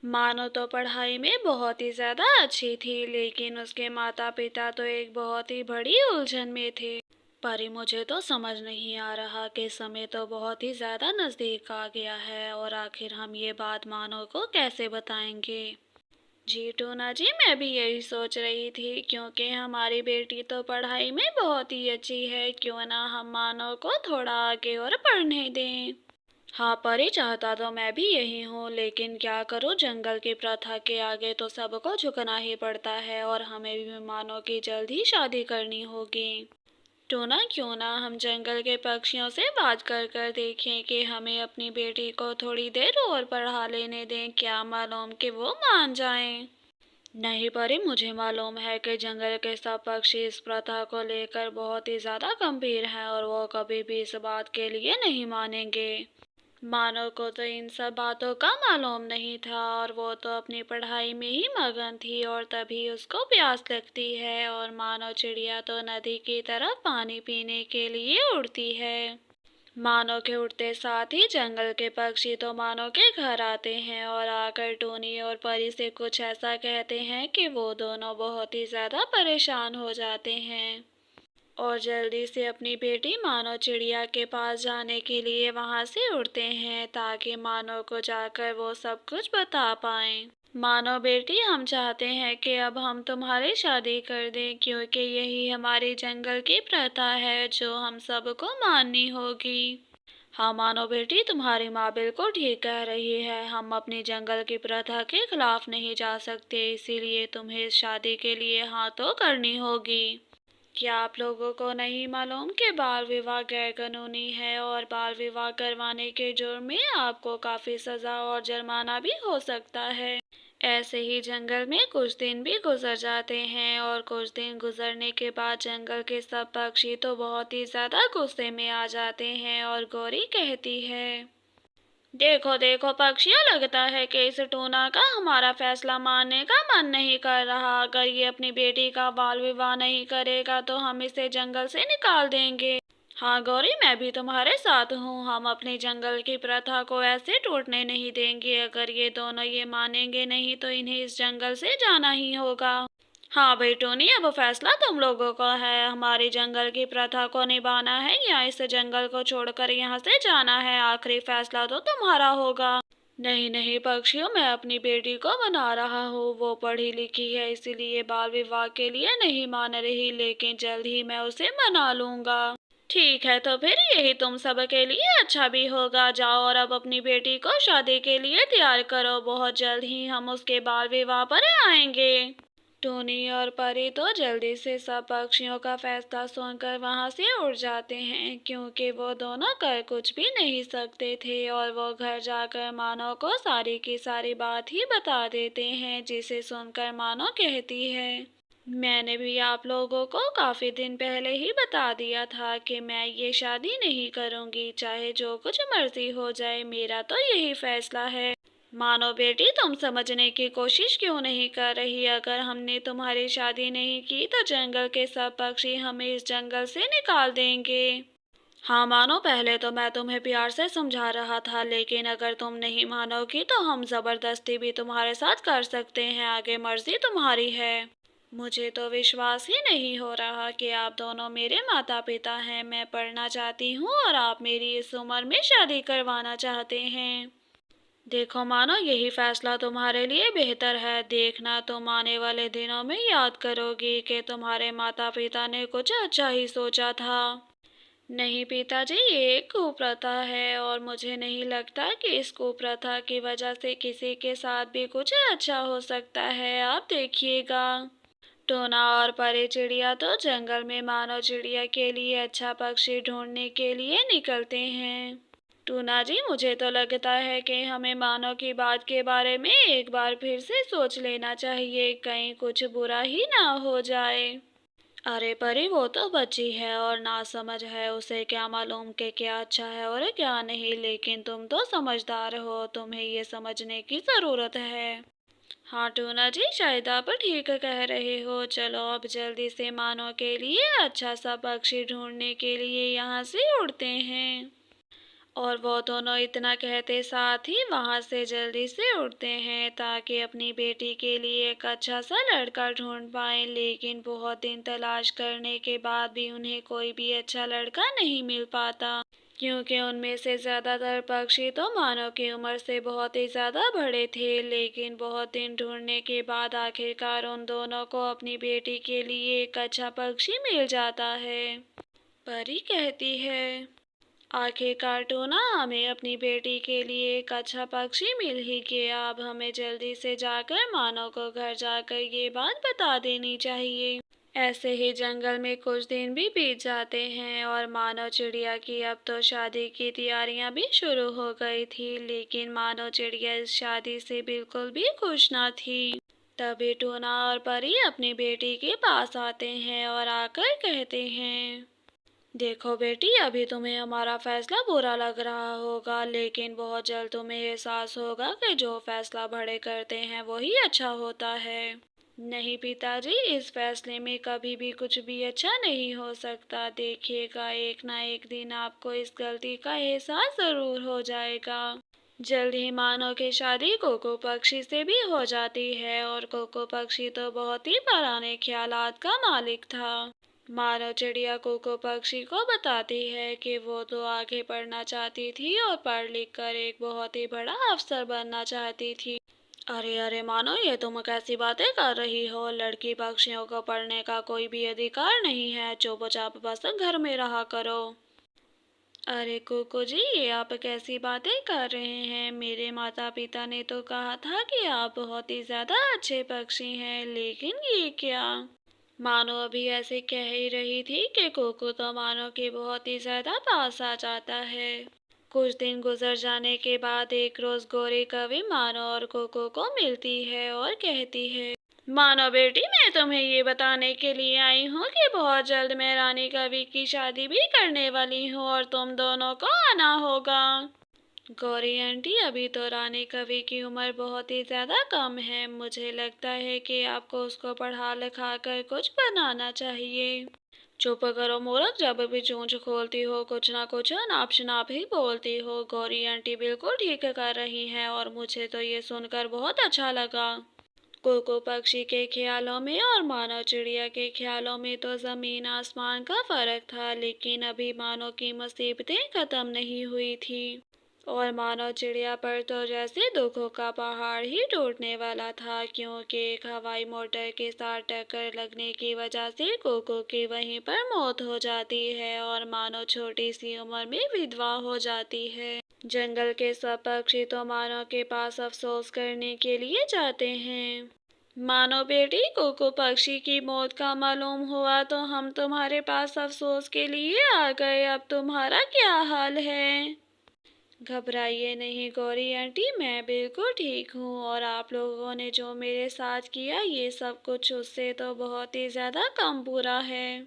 मानो तो पढ़ाई में बहुत ही ज़्यादा अच्छी थी, लेकिन उसके माता पिता तो एक बहुत ही बड़ी उलझन में थे। परी मुझे तो समझ नहीं आ रहा कि समय तो बहुत ही ज़्यादा नज़दीक आ गया है और आखिर हम ये बात मानो को कैसे बताएंगे। जी टूना जी, मैं भी यही सोच रही थी, क्योंकि हमारी बेटी तो पढ़ाई में बहुत ही अच्छी है, क्यों ना हम मानो को थोड़ा आगे और पढ़ने दें। हाँ परी, चाहता तो मैं भी यही हूँ, लेकिन क्या करूँ, जंगल की प्रथा के आगे तो सबको झुकना ही पड़ता है और हमें भी मानो कि जल्द ही शादी करनी होगी। टोना, क्यों ना हम जंगल के पक्षियों से बात कर कर देखें कि हमें अपनी बेटी को थोड़ी देर और पढ़ा लेने दें, क्या मालूम कि वो मान जाएं। नहीं परी, मुझे मालूम है कि जंगल के सब पक्षी इस प्रथा को लेकर बहुत ही ज्यादा गंभीर हैं और वो कभी भी इस बात के लिए नहीं मानेंगे। मानो को तो इन सब बातों का मालूम नहीं था और वो तो अपनी पढ़ाई में ही मगन थी और तभी उसको प्यास लगती है और मानो चिड़िया तो नदी की तरफ पानी पीने के लिए उड़ती है। मानो के उड़ते साथ ही जंगल के पक्षी तो मानो के घर आते हैं और आकर टोनी और परी से कुछ ऐसा कहते हैं कि वो दोनों बहुत ही ज्यादा परेशान हो जाते हैं और जल्दी से अपनी बेटी मानो चिड़िया के पास जाने के लिए वहां से उड़ते हैं ताकि मानो को जाकर वो सब कुछ बता पाएं। मानो बेटी, हम चाहते हैं कि अब हम तुम्हारी शादी कर दें, क्योंकि यही हमारी जंगल की प्रथा है जो हम सबको माननी होगी। हाँ मानो बेटी, तुम्हारी माँ बिल्कुल ठीक कह रही है, हम अपनी जंगल की प्रथा के खिलाफ नहीं जा सकते, इसीलिए तुम्हें इस शादी के लिए हाँ तो करनी होगी। क्या आप लोगों को नहीं मालूम कि बाल विवाह गैर कानूनी है और बाल विवाह करवाने के जुर्म में आपको काफी सजा और जुर्माना भी हो सकता है। ऐसे ही जंगल में कुछ दिन भी गुजर जाते हैं और कुछ दिन गुजरने के बाद जंगल के सब पक्षी तो बहुत ही ज्यादा गुस्से में आ जाते हैं और गौरी कहती है, देखो देखो पक्षियों, लगता है कि इस टूना का हमारा फैसला मानने का मन नहीं कर रहा। अगर ये अपनी बेटी का बाल विवाह नहीं करेगा तो हम इसे जंगल से निकाल देंगे। हाँ गौरी, मैं भी तुम्हारे साथ हूँ, हम अपनी जंगल की प्रथा को ऐसे टूटने नहीं देंगे। अगर ये दोनों ये मानेंगे नहीं तो इन्हें इस जंगल से जाना ही होगा। हाँ भाई टोनी, अब फैसला तुम लोगों का है, हमारी जंगल की प्रथा को निभाना है या इस जंगल को छोड़कर यहाँ से जाना है, आखिरी फैसला तो तुम्हारा होगा। नहीं नहीं पक्षियों, मैं अपनी बेटी को मना रहा हूँ, वो पढ़ी लिखी है इसीलिए बाल विवाह के लिए नहीं मान रही, लेकिन जल्द ही मैं उसे मना लूंगा। ठीक है, तो फिर यही तुम सब के लिए अच्छा भी होगा, जाओ और अब अपनी बेटी को शादी के लिए तैयार करो, बहुत जल्द ही हम उसके बाल विवाह पर आएंगे। टोनी और परी तो जल्दी से सब पक्षियों का फैसला सुनकर वहां से उड़ जाते हैं, क्योंकि वो दोनों कर कुछ भी नहीं सकते थे और वो घर जाकर मानो को सारी की सारी बात ही बता देते हैं, जिसे सुनकर मानो कहती है, मैंने भी आप लोगों को काफी दिन पहले ही बता दिया था कि मैं ये शादी नहीं करूंगी, चाहे जो कुछ मर्जी हो जाए, मेरा तो यही फैसला है। मानो बेटी, तुम समझने की कोशिश क्यों नहीं कर रही, अगर हमने तुम्हारी शादी नहीं की तो जंगल के सब पक्षी हमें इस जंगल से निकाल देंगे। हाँ मानो, पहले तो मैं तुम्हें प्यार से समझा रहा था, लेकिन अगर तुम नहीं मानोगी तो हम जबरदस्ती भी तुम्हारे साथ कर सकते हैं, आगे मर्जी तुम्हारी है। मुझे तो विश्वास ही नहीं हो रहा कि आप दोनों मेरे माता पिता हैं, मैं पढ़ना चाहती हूँ और आप मेरी इस उम्र में शादी करवाना चाहते हैं। देखो मानो, यही फैसला तुम्हारे लिए बेहतर है, देखना तुम आने वाले दिनों में याद करोगी कि तुम्हारे माता पिता ने कुछ अच्छा ही सोचा था। नहीं पिताजी, ये एक कुप्रथा है और मुझे नहीं लगता कि इस कुप्रथा की वजह से किसी के साथ भी कुछ अच्छा हो सकता है, आप देखिएगा। टोना और परी चिड़िया तो जंगल में मानो चिड़िया के लिए अच्छा पक्षी ढूंढने के लिए निकलते हैं। टूना जी, मुझे तो लगता है कि हमें मानो की बात के बारे में एक बार फिर से सोच लेना चाहिए, कहीं कुछ बुरा ही ना हो जाए। अरे परी, वो तो बच्ची है और ना समझ है, उसे क्या मालूम कि क्या अच्छा है और क्या नहीं, लेकिन तुम तो समझदार हो, तुम्हें ये समझने की जरूरत है। हाँ टूना जी, शायद आप ठीक कह रहे हो, चलो अब जल्दी से मानो के लिए अच्छा सा पक्षी ढूंढने के लिए यहाँ से उड़ते हैं। और वो दोनों इतना कहते साथ ही वहां से जल्दी से उठते हैं ताकि अपनी बेटी के लिए एक अच्छा सा लड़का ढूंढ पाएं। लेकिन बहुत दिन तलाश करने के बाद भी उन्हें कोई भी अच्छा लड़का नहीं मिल पाता, क्योंकि उनमें से ज़्यादातर पक्षी तो मानव की उम्र से बहुत ही ज़्यादा बड़े थे। लेकिन बहुत दिन ढूंढने के बाद आखिरकार उन दोनों को अपनी बेटी के लिए एक अच्छा पक्षी मिल जाता है। परी कहती है, आखिरकार टूना, हमें अपनी बेटी के लिए एक अच्छा पक्षी मिल ही गया। अब हमें जल्दी से जाकर मानव को घर जाकर ये बात बता देनी चाहिए। ऐसे ही जंगल में कुछ दिन भी बीत जाते हैं और मानव चिड़िया की अब तो शादी की तैयारियां भी शुरू हो गई थी। लेकिन मानव चिड़िया इस शादी से बिल्कुल भी खुश ना थी। तभी टूना और परी अपनी बेटी के पास आते हैं और आकर कहते हैं, देखो बेटी, अभी तुम्हें हमारा फैसला बुरा लग रहा होगा, लेकिन बहुत जल्द तुम्हें एहसास होगा कि जो फैसला बड़े करते हैं वही अच्छा होता है। नहीं पिताजी, इस फैसले में कभी भी कुछ भी अच्छा नहीं हो सकता। देखिएगा, एक ना एक दिन आपको इस गलती का एहसास जरूर हो जाएगा। जल्द ही मानो की शादी कोको पक्षी से भी हो जाती है और कोको पक्षी तो बहुत ही पुराने ख्यालात का मालिक था। मानो चिड़िया कोको पक्षी को बताती है कि वो तो आगे पढ़ना चाहती थी और पढ़ लिख कर एक बहुत ही बड़ा अफसर बनना चाहती थी। अरे अरे मानो, ये तुम कैसी बातें कर रही हो? लड़की पक्षियों को पढ़ने का कोई भी अधिकार नहीं है। चुपचाप बस घर में रहा करो। अरे कोको जी, ये आप कैसी बातें कर रहे हैं? मेरे माता पिता ने तो कहा था कि आप बहुत ही ज्यादा अच्छे पक्षी हैं, लेकिन ये क्या? मानो अभी ऐसे कह ही रही थी कि कोको तो मानो के बहुत ही ज्यादा पास आ जाता है। कुछ दिन गुजर जाने के बाद एक रोज गोरी कवि मानो और कोको को मिलती है और कहती है, मानो बेटी, मैं तुम्हें ये बताने के लिए आई हूँ कि बहुत जल्द मैं रानी कवि की शादी भी करने वाली हूँ और तुम दोनों को आना होगा। गौरी आंटी, अभी तो रानी कवि की उम्र बहुत ही ज्यादा कम है। मुझे लगता है कि आपको उसको पढ़ा लिखा कर कुछ बनाना चाहिए। चुप करो मूर्ख, जब भी चोंच खोलती हो कुछ ना कुछ नाप शनाप ही बोलती हो। गौरी आंटी बिल्कुल ठीक कर रही हैं और मुझे तो ये सुनकर बहुत अच्छा लगा। कोको पक्षी के ख्यालों में और मानव चिड़िया के ख्यालों में तो जमीन आसमान का फर्क था। लेकिन अभी मानव की मुसीबतें खत्म नहीं हुई थी और मानव चिड़िया पर तो जैसे दुखों का पहाड़ ही टूटने वाला था, क्योंकि एक हवाई मोटर के साथ टक्कर लगने की वजह से कोको की वहीं पर मौत हो जाती है और मानव छोटी सी उम्र में विधवा हो जाती है। जंगल के सब पक्षी तो मानव के पास अफसोस करने के लिए जाते हैं। मानो बेटी, कोको पक्षी की मौत का मालूम हुआ तो हम तुम्हारे पास अफसोस के लिए आ गए। अब तुम्हारा क्या हाल है? घबराइए नहीं गौरी आंटी, मैं बिल्कुल ठीक हूँ और आप लोगों ने जो मेरे साथ किया ये सब कुछ उससे तो बहुत ही ज्यादा कम बुरा है।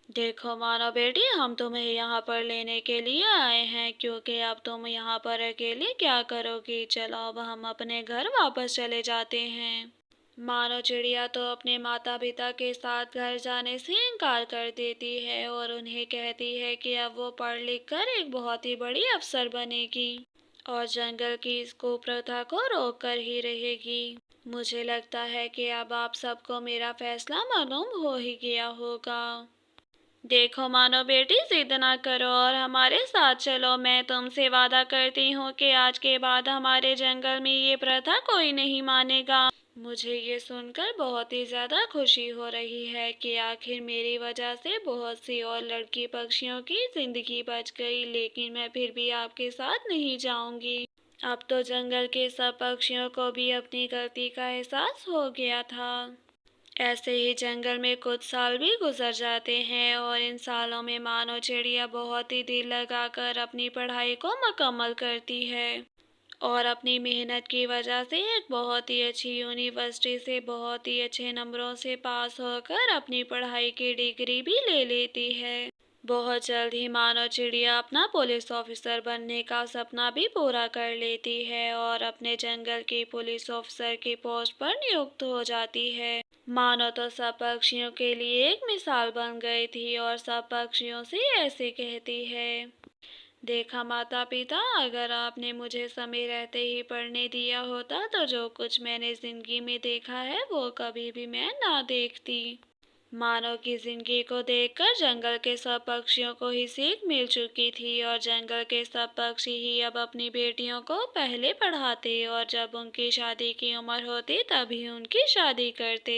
देखो मानो बेटी, हम तुम्हें यहाँ पर लेने के लिए आए हैं, क्योंकि अब तुम यहाँ पर अकेले क्या करोगी। चलो अब हम अपने घर वापस चले जाते हैं। मानो चिड़िया तो अपने माता पिता के साथ घर जाने से इनकार कर देती है और उन्हें कहती है कि अब वो पढ़ लिख कर एक बहुत ही बड़ी अफसर बनेगी और जंगल की इस कुप्रथा को रोक कर ही रहेगी। मुझे लगता है कि अब आप सबको मेरा फैसला मालूम हो ही गया होगा। देखो मानो बेटी, जिद ना करो और हमारे साथ चलो। मैं तुमसे वादा करती हूँ कि आज के बाद हमारे जंगल में ये प्रथा कोई नहीं मानेगा। मुझे ये सुनकर बहुत ही ज्यादा खुशी हो रही है कि आखिर मेरी वजह से बहुत सी और लड़की पक्षियों की जिंदगी बच गई। लेकिन मैं फिर भी आपके साथ नहीं जाऊंगी। अब तो जंगल के सब पक्षियों को भी अपनी गलती का एहसास हो गया था। ऐसे ही जंगल में कुछ साल भी गुजर जाते हैं और इन सालों में मानो चिड़िया बहुत ही दिल लगाकर अपनी पढ़ाई को मुकम्मल करती है और अपनी मेहनत की वजह से एक बहुत ही अच्छी यूनिवर्सिटी से बहुत ही अच्छे नंबरों से पास होकर अपनी पढ़ाई की डिग्री भी ले लेती है। बहुत जल्द ही मानो चिड़िया अपना पुलिस ऑफिसर बनने का सपना भी पूरा कर लेती है और अपने जंगल की पुलिस ऑफिसर की पोस्ट पर नियुक्त हो जाती है। मानो तो सब पक्षियों के लिए एक मिसाल बन गई थी और सब पक्षियों से ऐसे कहती है, देखा माता पिता, अगर आपने मुझे समय रहते ही पढ़ने दिया होता तो जो कुछ मैंने जिंदगी में देखा है वो कभी भी मैं ना देखती। मानव की जिंदगी को देखकर जंगल के सब पक्षियों को ही सीख मिल चुकी थी और जंगल के सब पक्षी ही अब अपनी बेटियों को पहले पढ़ाते और जब उनकी शादी की उम्र होती तभी उनकी शादी करते।